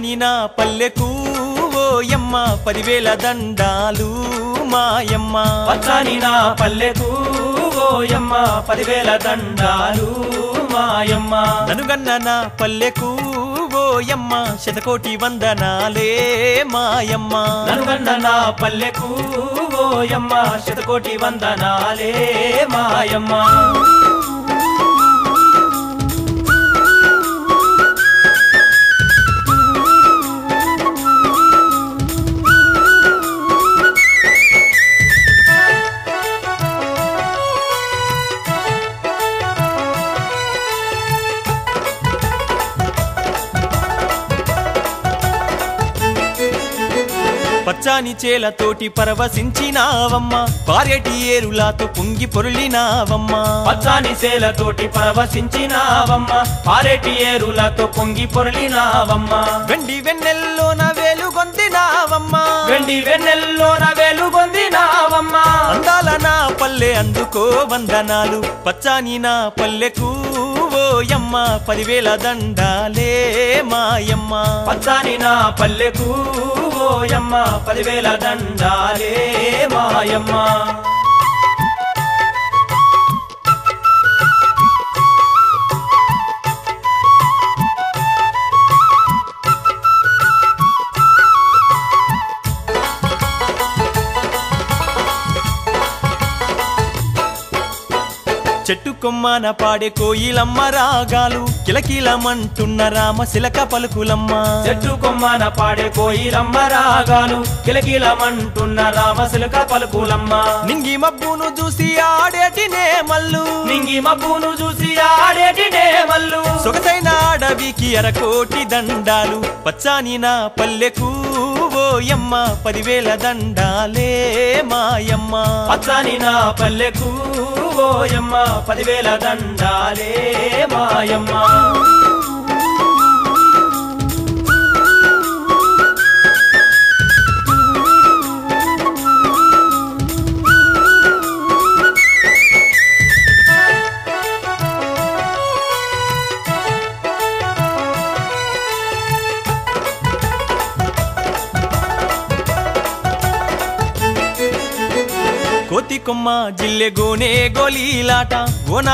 పచ్చాని నా పల్లెకు ఓయమ్మ 10,000 దండాలు మాయమ్మ పచ్చాని నా పల్లెకు ఓయమ్మ 10,000 దండాలు మాయమ్మ ననుగన్న నా పల్లెకు ఓయమ్మ శతకోటి వందనాలే మాయమ్మ ననుగన్న నా పల్లెకు ఓయమ్మ శతకోటి వందనాలే మాయమ్మ పచ్చాని చేలతోటి పరవశించినావమ్మ పారేటి ఏరులాతో పొంగి పొరులినావమ్మ పచ్చాని చేలతోటి పరవశించినావమ్మ పారేటి ఏరులతో పొంగి పొరలినావమ్మ వెండి వెన్నెల్లోన వెలుగొందినావమ్మ వెండి వెన్నెల్లోన వెలుగొందినావమ్మ అందాల నా పల్లె అందుకో వందనాలు పచ్చాని నా పల్లెకు ఓయమ్మ 10,000 దండాలే మాయమ్మ పచ్చాని నా పల్లెకు ఓయమ్మ 10,000 దండాలే మాయమ్మ చెట్టు కొమ్మన పాడే కోయిలమ్మ రాగాలు కిలకిలమంటున్న రామశిలక పలుకులమ్మ చెట్టు కొమ్మన పాడే కోయిలమ్మ రాగాలు కిలకిలమంటున్న రామశిలక పలుకులమ్మ నింగి మబ్బును చూసి ఆడేటి నేమల్లు నింగి మబ్బును చూసి ఆడేటి నేమల్లు సొగసైన అడవికి అరకోటి దండాలు పచ్చాని నా పల్లెకు ఓయమ్మ 10,000 దండాలే మాయమ్మ పచ్చాని నా పల్లెకు ఓయమ్మ 10,000 దండాలే మాయమ్మ కోతి కొమ్మ జిల్లె గోనే గోలీలాట ఓనా